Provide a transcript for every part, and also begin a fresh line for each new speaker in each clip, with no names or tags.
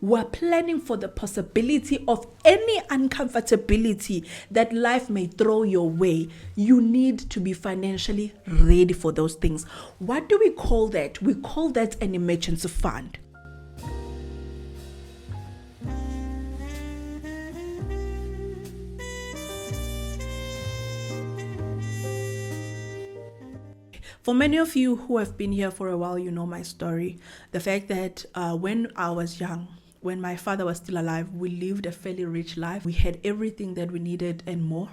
We're planning for the possibility of any uncomfortability that life may throw your way. You need to be financially ready for those things. What do we call that? We call that an emergency fund. For many of you who have been here for a while, you know my story. The fact that when I was young, when my father was still alive, we lived a fairly rich life. We had everything that we needed and more.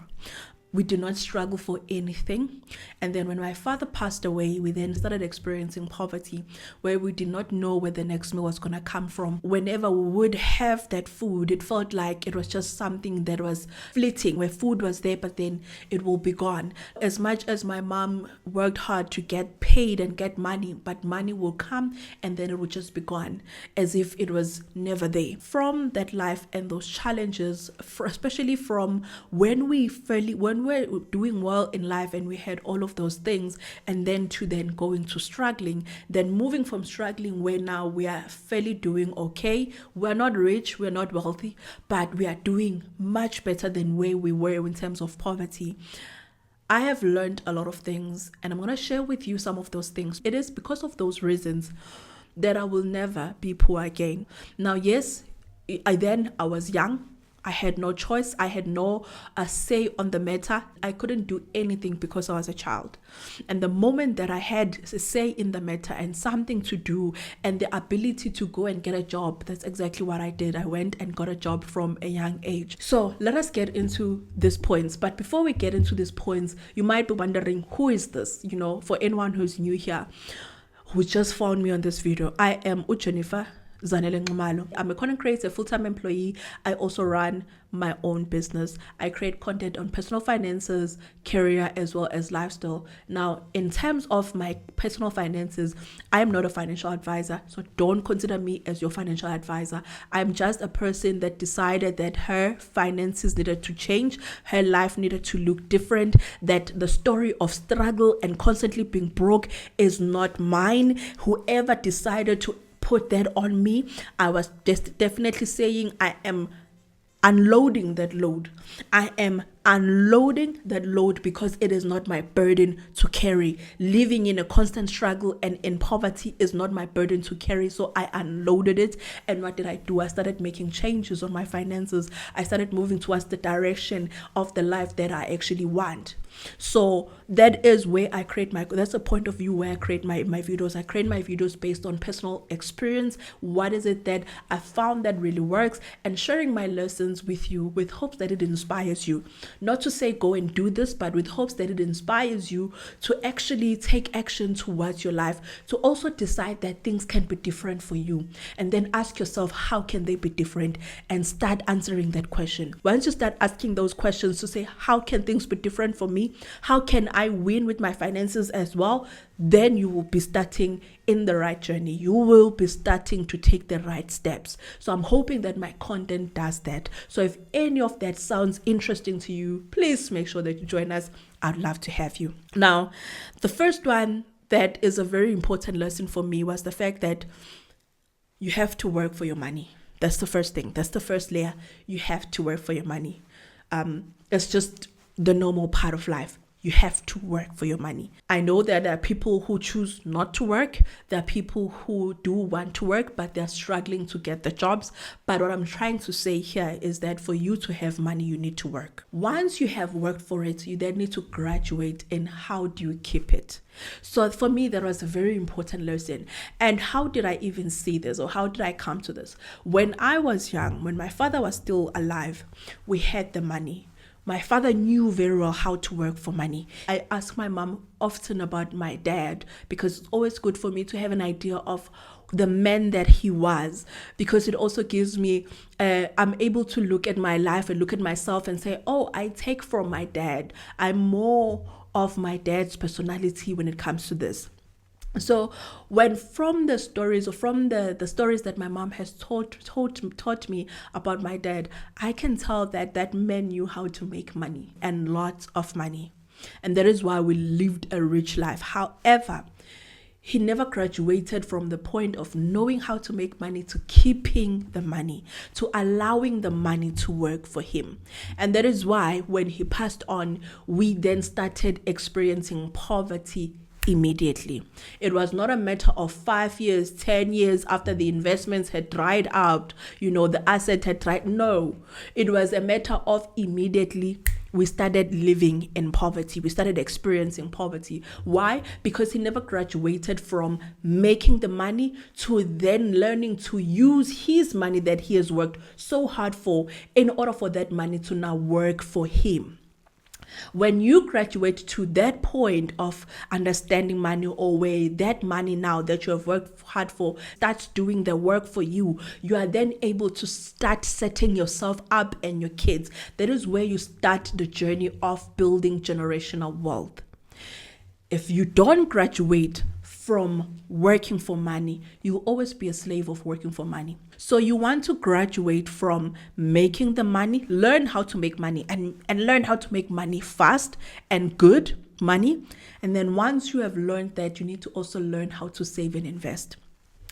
We did not struggle for anything. And then when my father passed away, we then started experiencing poverty, where we did not know where the next meal was going to come from. Whenever we would have that food, it felt like it was just something that was fleeting, where food was there, but then it will be gone. As much as my mom worked hard to get paid and get money, but money will come and then it will just be gone, as if it was never there. From that life and those challenges, especially from when we're doing well in life and we had all of those things, and then going to struggling, then moving from struggling where now we are fairly doing okay. We're not rich, we're not wealthy, but we are doing much better than where we were in terms of poverty. I have learned a lot of things, and I'm going to share with you some of those things. It is because of those reasons that I will never be poor again. Now, yes, I was young. I had no choice. I had no say on the matter. I couldn't do anything because I was a child. And the moment that I had a say in the matter and something to do and the ability to go and get a job, that's exactly what I did. I went and got a job from a young age. So let us get into these points. But before we get into these points, you might be wondering, who is this? For anyone who's new here, who just found me on this video, I am Jennifer Zanele Nxumalo. I'm a content creator, full-time employee. I also run my own business. I create content on personal finances, career, as well as lifestyle. Now, in terms of my personal finances, I am not a financial advisor, so don't consider me as your financial advisor. I'm just a person that decided that her finances needed to change, her life needed to look different, that the story of struggle and constantly being broke is not mine. Whoever decided to put that on me, I was just definitely saying I am unloading that load. I am unloading that load because it is not my burden to carry. Living in a constant struggle and in poverty is not my burden to carry. So I unloaded it. And what did I do? I started making changes on my finances. I started moving towards the direction of the life that I actually want. So that is where I create that's a point of view where I create my videos. I create my videos based on personal experience. What is it that I found that really works, and sharing my lessons with you with hopes that it inspires you. Not to say go and do this, but with hopes that it inspires you to actually take action towards your life, to also decide that things can be different for you, and then ask yourself, how can they be different, and start answering that question. Once you start asking those questions to say, how can things be different for me? How can I win with my finances as well? Then you will be starting in the right journey. You will be starting to take the right steps. So I'm hoping that my content does that. So if any of that sounds interesting to you, please make sure that you join us. I'd love to have you. Now, the first one that is a very important lesson for me was the fact that you have to work for your money. That's the first thing. That's the first layer. You have to work for your money. It's just the normal part of life. You have to work for your money. I know that there are people who choose not to work. There are people who do want to work, but they're struggling to get the jobs. But what I'm trying to say here is that for you to have money, you need to work. Once you have worked for it, you then need to graduate in how do you keep it. So for me, that was a very important lesson. And how did I even see this, or how did I come to this? When I was young, when my father was still alive, we had the money. My father knew very well how to work for money. I ask my mom often about my dad because it's always good for me to have an idea of the man that he was, because it also gives me, I'm able to look at my life and look at myself and say, oh, I take from my dad. I'm more of my dad's personality when it comes to this. So when from the stories, or from the stories that my mom has taught me about my dad, I can tell that that man knew how to make money, and lots of money. And that is why we lived a rich life. However, He never graduated from the point of knowing how to make money to keeping the money, to allowing the money to work for him. And that is why when he passed on, we then started experiencing poverty immediately. It was not a matter of 5 years, 10 years after the investments had dried out, the asset had dried. No, it was a matter of immediately we started living in poverty. We started experiencing poverty. Why? Because he never graduated from making the money to then learning to use his money that he has worked so hard for in order for that money to now work for him. When you graduate to that point of understanding money, or where that money now that you have worked hard for starts doing the work for you, you are then able to start setting yourself up and your kids. That is where you start the journey of building generational wealth. If you don't graduate from working for money, you will always be a slave of working for money. So you want to graduate from making the money, learn how to make money and learn how to make money fast and good money. And then once you have learned that, you need to also learn how to save and invest.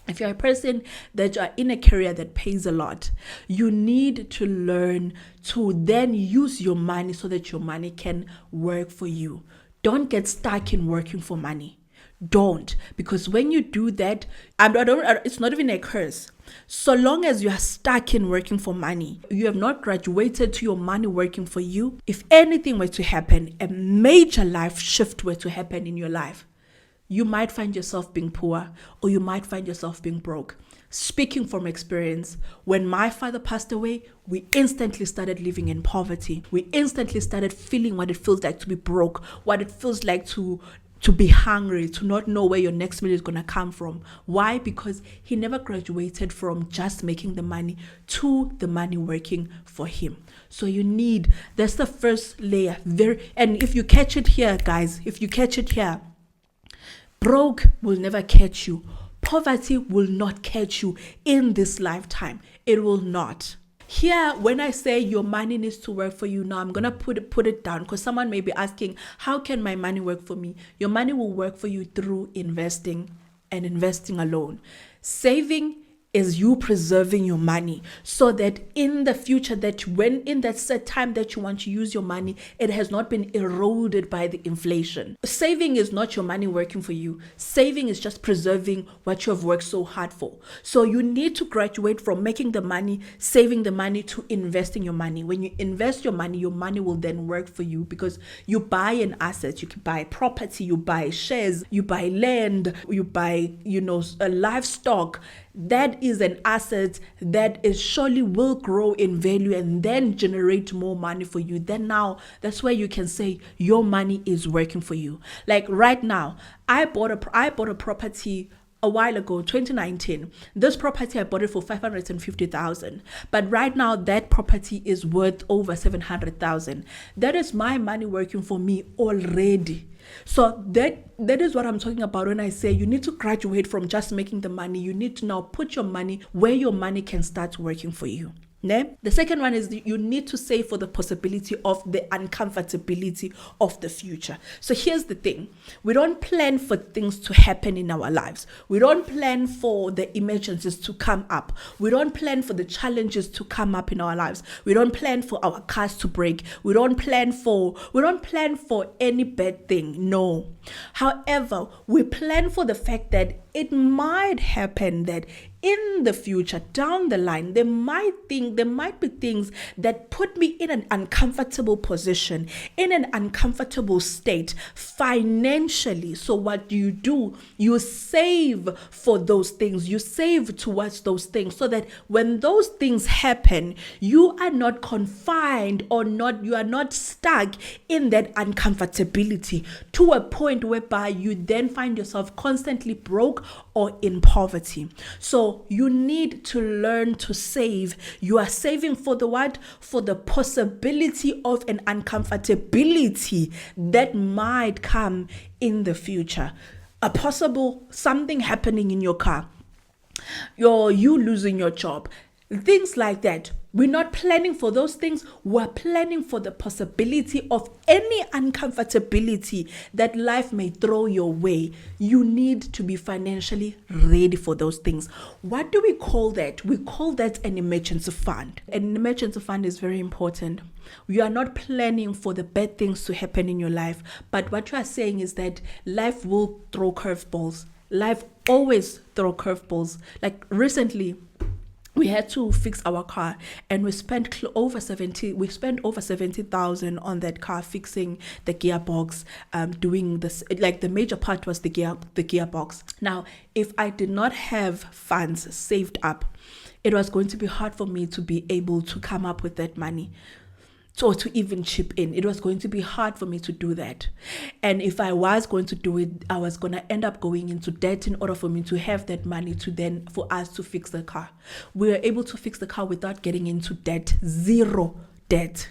If you're a person that you are in a career that pays a lot, you need to learn to then use your money so that your money can work for you. Don't get stuck in working for money. Don't, because when you do that, it's not even a curse. So long as you are stuck in working for money, you have not graduated to your money working for you. If anything were to happen, a major life shift were to happen in your life, you might find yourself being poor, or you might find yourself being broke. Speaking from experience, when my father passed away, we instantly started living in poverty. We instantly started feeling what it feels like to be broke, what it feels like to be hungry, to not know where your next meal is going to come from. Why? Because he never graduated from just making the money to the money working for him. So that's the first layer. And if you catch it here, guys, broke will never catch you. Poverty will not catch you in this lifetime. It will not. Here, when I say your money needs to work for you, now I'm going to put it down, because someone may be asking, how can my money work for me? Your money will work for you through investing, and investing alone. Saving is you preserving your money so that in the future, that when in that set time that you want to use your money, it has not been eroded by the inflation. Saving is not your money working for you. Saving is just preserving what you have worked so hard for. So you need to graduate from making the money, saving the money, to investing your money. When you invest your money will then work for you, because you buy an asset, you can buy property, you buy shares, you buy land, you buy, a livestock. That is an asset that is surely will grow in value and then generate more money for you. Then now that's where you can say your money is working for you. Like right now, I bought a property a while ago, 2019. This property, I bought it for 550,000. But right now that property is worth over 700,000. That is my money working for me already. So that is what I'm talking about when I say you need to graduate from just making the money. You need to now put your money where your money can start working for you. The second one is you need to save for the possibility of the uncomfortability of the future. So here's the thing. We don't plan for things to happen in our lives. We don't plan for the emergencies to come up. We don't plan for the challenges to come up in our lives. We don't plan for our cars to break. We don't plan for any bad thing. No. However, we plan for the fact that it might happen that in the future, down the line, there might be things that put me in an uncomfortable position, in an uncomfortable state financially. So what do? You save for those things. You save towards those things so that when those things happen, you are not confined you are not stuck in that uncomfortability to a point whereby you then find yourself constantly broke or in poverty. So you need to learn to save. You are saving for the what? For the possibility of an uncomfortability that might come in the future. A possible something happening in your car. You losing your job. Things like that. We're not planning for those things. We're planning for the possibility of any uncomfortability that life may throw your way. You need to be financially ready for those things. What do we call that? We call that an emergency fund. An emergency fund is very important. You are not planning for the bad things to happen in your life, but what you are saying is that life will throw curveballs. Life always throw curveballs. Like recently, we had to fix our car, and we spent over 70,000 on that car, fixing the gearbox, doing this. Like the major part was the gearbox. Now, if I did not have funds saved up, it was going to be hard for me to be able to come up with that money, or to even chip in. It was going to be hard for me to do that. And if I was going to do it, I was going to end up going into debt in order for me to have that money for us to fix the car. We were able to fix the car without getting into debt, zero debt.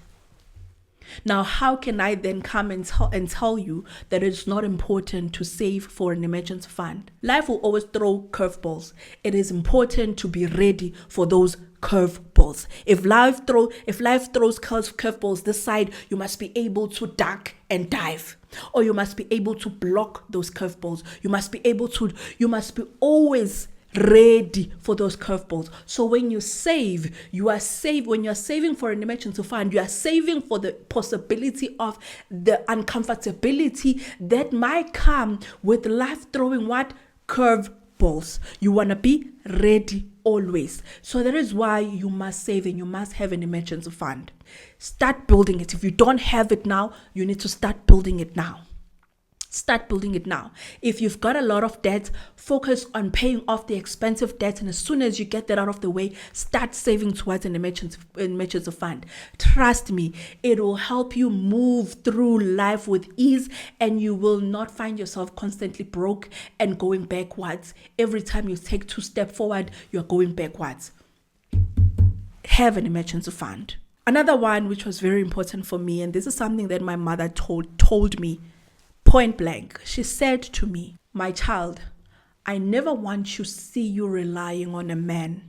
Now, how can I then come and tell you that it's not important to save for an emergency fund? Life will always throw curveballs. It is important to be ready for those curveballs. If life throws curveballs this side, you must be able to duck and dive, or you must be able to block those curveballs. You must be always ready for those curveballs. So when you save, when you're saving for an emergency fund, you are saving for the possibility of the uncomfortability that might come with life throwing what? Curveballs. You want to be ready always. So that is why you must save, and you must have an emergency fund. Start building it. If you don't have it now, you need to start building it now. Start building it now. If you've got a lot of debt, focus on paying off the expensive debt, and as soon as you get that out of the way, start saving towards an emergency fund. Trust me, it will help you move through life with ease, and you will not find yourself constantly broke and going backwards. Every time you take 2 steps forward, you're going backwards. Have an emergency fund. Another one which was very important for me, and this is something that my mother told me point blank. She said to me, "My child, I never want to see you relying on a man."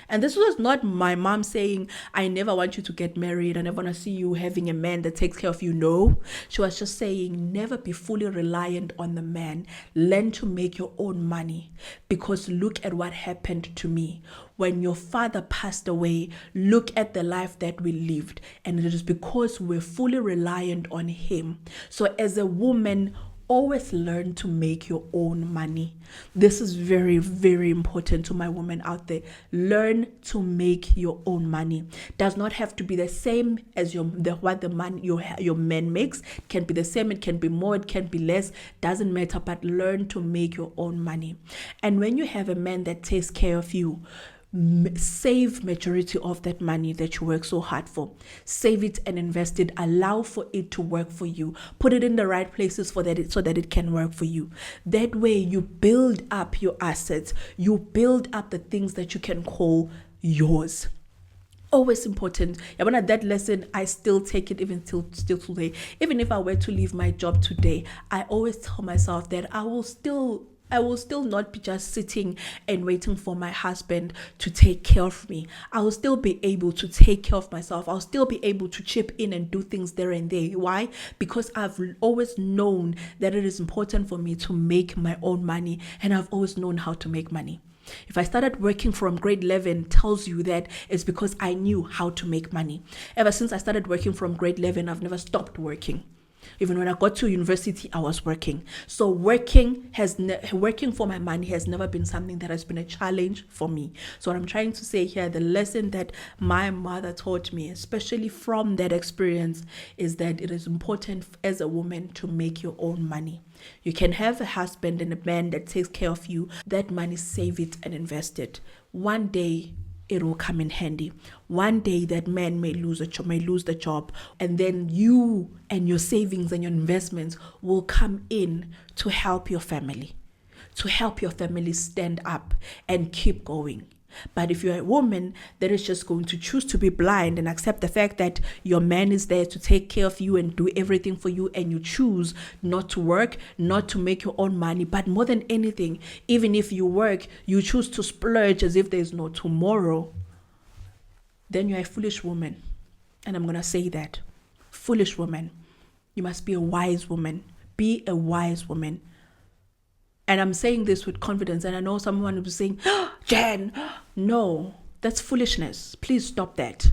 And this was not my mom saying, "I never want you to get married. I never want to see you having a man that takes care of you." No, she was just saying, never be fully reliant on the man. Learn to make your own money. Because look at what happened to me. When your father passed away, look at the life that we lived. And it is because we're fully reliant on him. So as a woman, always learn to make your own money. This is very, very important to my women out there. Learn to make your own money. Does not have to be the same as what the money your man makes. It can be the same, it can be more, it can be less. Doesn't matter, but learn to make your own money. And when you have a man that takes care of you, save majority of that money that you work so hard for. Save it and invest it. Allow for it to work for you. Put it in the right places so that it can work for you. That way you build up your assets. You build up the things that you can call yours. Always important. That lesson, I still take it even still today. Even if I were to leave my job today, I always tell myself that I will still not be just sitting and waiting for my husband to take care of me. I will still be able to take care of myself. I'll still be able to chip in and do things there and there. Why? Because I've always known that it is important for me to make my own money, and I've always known how to make money. If I started working from grade 11, tells you that it's because I knew how to make money. Ever since I started working from grade 11, I've never stopped working. Even when I got to university, I was working. So working for my money has never been something that has been a challenge for me. So what I'm trying to say here, the lesson that my mother taught me, especially from that experience, is that it is important as a woman to make your own money. You can have a husband and a man that takes care of you. That money, save it and invest it. One day, it will come in handy. One day that man may lose the job, and then you and your savings and your investments will come in to help your family stand up and keep going. But if you're a woman that is just going to choose to be blind and accept the fact that your man is there to take care of you and do everything for you, and you choose not to work, not to make your own money, but more than anything, even if you work, you choose to splurge as if there's no tomorrow, then you're a foolish woman. And I'm going to say that. Foolish woman. You must be a wise woman. Be a wise woman. And I'm saying this with confidence. And I know someone will be saying, oh, Jen, no, that's foolishness. Please stop that.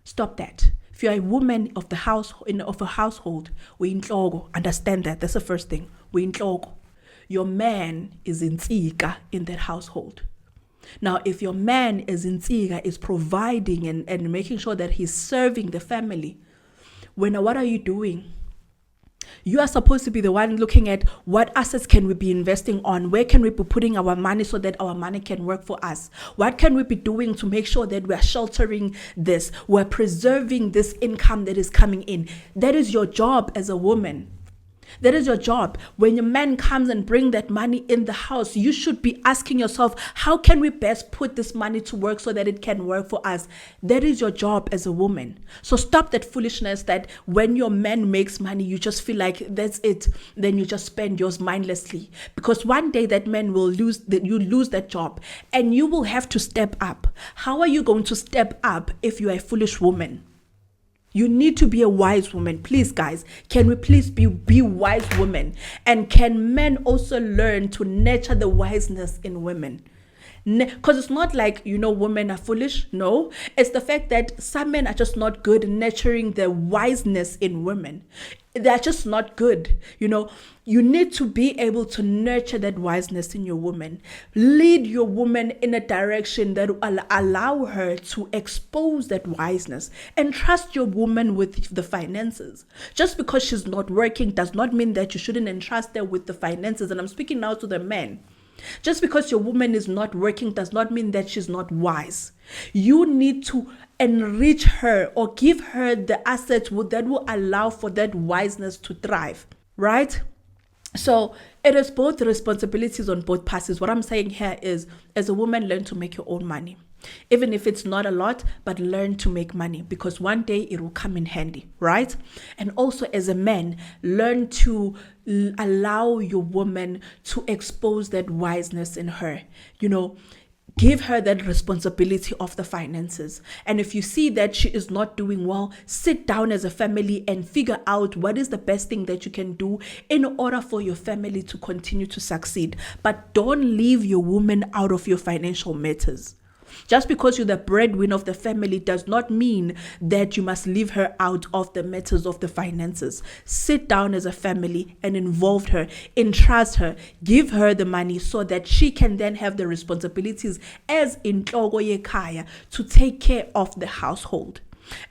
Stop that. If you're a woman of the house, of a household, we inhlobo. Understand that. That's the first thing. We inhlobo. Your man is insika in that household. Now, if your man is insika, is providing and making sure that he's serving the family, what are you doing? You are supposed to be the one looking at what assets can we be investing on? Where can we be putting our money so that our money can work for us? What can we be doing to make sure that we're sheltering this? We're preserving this income that is coming in. That is your job as a woman. That is your job. When your man comes and bring that money in the house, you should be asking yourself, how can we best put this money to work so that it can work for us? That is your job as a woman. So stop that foolishness that when your man makes money, you just feel like that's it. Then you just spend yours mindlessly. Because one day that man will lose that job and you will have to step up. How are you going to step up if you are a foolish woman? You need to be a wise woman. Please, guys, can we please be wise women? And can men also learn to nurture the wiseness in women? Because it's not like, women are foolish. No, it's the fact that some men are just not good in nurturing the wiseness in women. They're just not good. You need to be able to nurture that wiseness in your woman. Lead your woman in a direction that will allow her to expose that wiseness, and trust your woman with the finances. Just because she's not working does not mean that you shouldn't entrust her with the finances. And I'm speaking now to the men. Just because your woman is not working does not mean that she's not wise. You need to enrich her or give her the assets that will allow for that wiseness to thrive, right? So it is both responsibilities on both parties. What I'm saying here is, as a woman, learn to make your own money. Even if it's not a lot, but learn to make money, because one day it will come in handy, right? And also as a man, learn to allow your woman to expose that wiseness in her. Give her that responsibility of the finances. And if you see that she is not doing well, sit down as a family and figure out what is the best thing that you can do in order for your family to continue to succeed. But don't leave your woman out of your financial matters. Just because you're the breadwinner of the family does not mean that you must leave her out of the matters of the finances. Sit down as a family and involve her, entrust her, give her the money so that she can then have the responsibilities as inhloko yekhaya to take care of the household.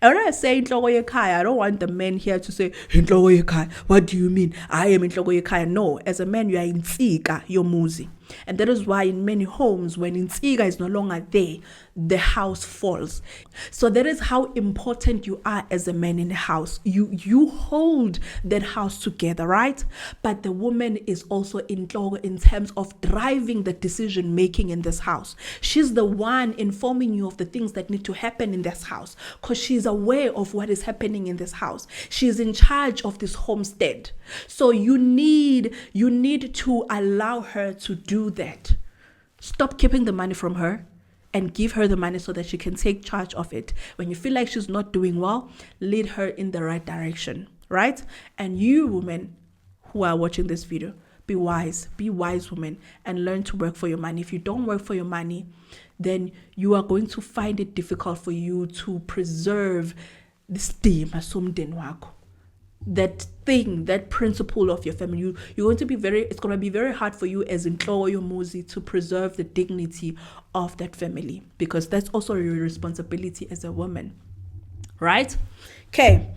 And when I say inhloko yekhaya, I don't want the men here to say, inhloko yekhaya, what do you mean? I am inhloko yekhaya. No, as a man, you are insika yomuzi. And that is why in many homes, when insika is no longer there, the house falls. So that is how important you are as a man in the house. You hold that house together, right? But the woman is also in terms of driving the decision making in this house. She's the one informing you of the things that need to happen in this house, because she's aware of what is happening in this house. She's in charge of this homestead. So you need to allow her to do that. Stop keeping the money from her and give her the money so that she can take charge of it. When you feel like she's not doing well, lead her in the right direction, right? And you women who are watching this video, be wise women, and learn to work for your money. If you don't work for your money, then you are going to find it difficult for you to preserve this theme, that thing, that principle of your family. You're going to it's going to be very hard for you as inhloko yomuzi to preserve the dignity of that family, because that's also your responsibility as a woman, right? Okay.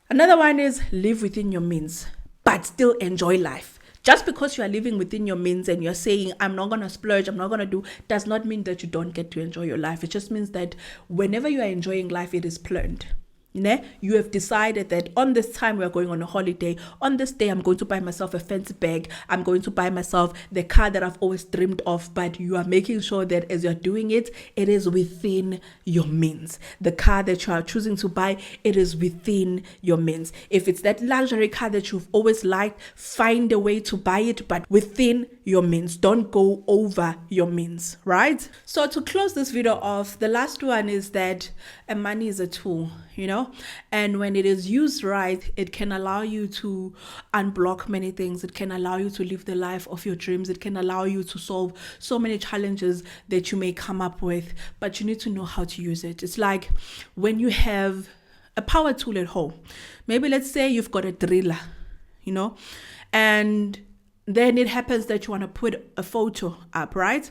Another one is live within your means, but still enjoy life. Just because you are living within your means and you're saying, I'm not going to splurge, I'm not going to do, does not mean that you don't get to enjoy your life. It just means that whenever you are enjoying life, it is planned. You have decided that on this time we're going on a holiday. On this day, I'm going to buy myself a fancy bag. I'm going to buy myself the car that I've always dreamed of. But you are making sure that as you're doing it, it is within your means. The car that you are choosing to buy, it is within your means. If it's that luxury car that you've always liked, find a way to buy it, but within your means. Don't go over your means, right? So to close this video off, the last one is that money is a tool, and when it is used right, it can allow you to unblock many things. It can allow you to live the life of your dreams. It can allow you to solve so many challenges that you may come up with, but you need to know how to use it. It's like when you have a power tool at home. Maybe let's say you've got a driller, and then it happens that you want to put a photo up, right?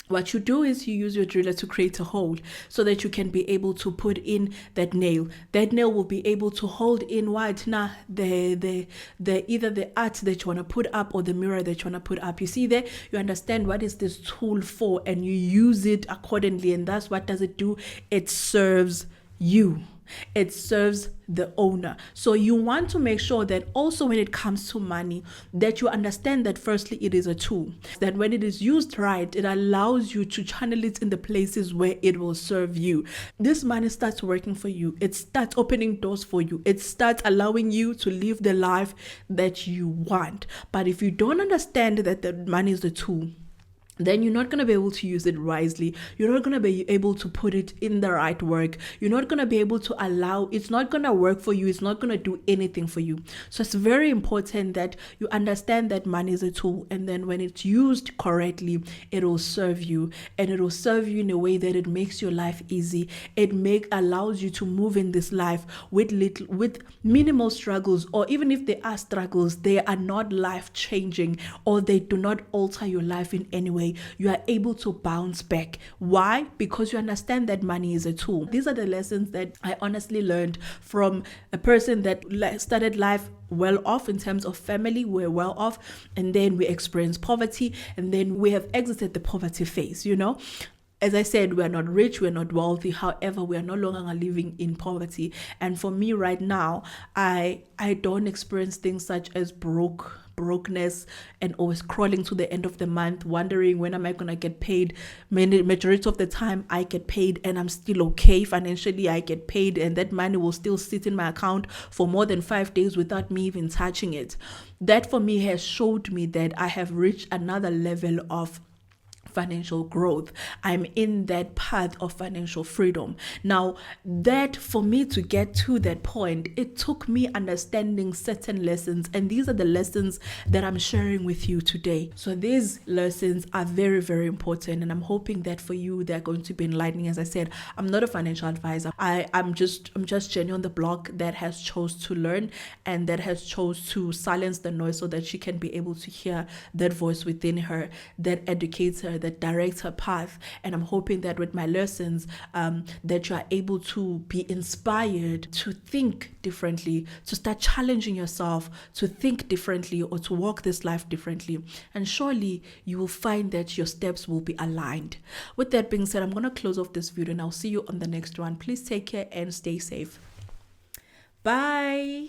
What you do is you use your driller to create a hole so that you can be able to put in that nail. That nail will be able to hold in what the either the art that you want to put up or the mirror that you want to put up. You see there, you understand what is this tool for, and you use it accordingly. And that's what does it do? It serves you. It serves the owner. So you want to make sure that also when it comes to money, that you understand that firstly it is a tool, that when it is used right, it allows you to channel it in the places where it will serve you. This money starts working for you. It starts opening doors for you. It starts allowing you to live the life that you want. But if you don't understand that the money is the tool, then you're not going to be able to use it wisely. You're not going to be able to put it in the right work. You're not going to be able to allow, it's not going to work for you. It's not going to do anything for you. So it's very important that you understand that money is a tool. And then when it's used correctly, it will serve you. And it will serve you in a way that it makes your life easy. It allows you to move in this life with minimal struggles, or even if there are struggles, they are not life changing, or they do not alter your life in any way. You are able to bounce back. Why? Because you understand that money is a tool. These are the lessons that I honestly learned from a person that started life well off in terms of family. We're well off, and then we experienced poverty, and then we have exited the poverty phase. As I said, we're not rich, we're not wealthy. However, we are no longer living in poverty. And for me right now, I don't experience things such as brokenness and always crawling to the end of the month, wondering when am I going to get paid. Majority of the time I get paid and I'm still okay financially. I get paid and that money will still sit in my account for more than 5 days without me even touching it. That for me has showed me that I have reached another level of financial growth. I'm in that path of financial freedom. Now, that for me to get to that point, it took me understanding certain lessons, and these are the lessons that I'm sharing with you today. So these lessons are very, very important, and I'm hoping that for you they're going to be enlightening. As I said, I'm not a financial advisor. I'm just Jenny on the block that has chose to learn and that has chose to silence the noise so that she can be able to hear that voice within her that educates her, that directs her path. And I'm hoping that with my lessons, that you are able to be inspired to think differently, to start challenging yourself to think differently or to walk this life differently. And surely you will find that your steps will be aligned. With that being said, I'm going to close off this video and I'll see you on the next one. Please take care and stay safe. Bye.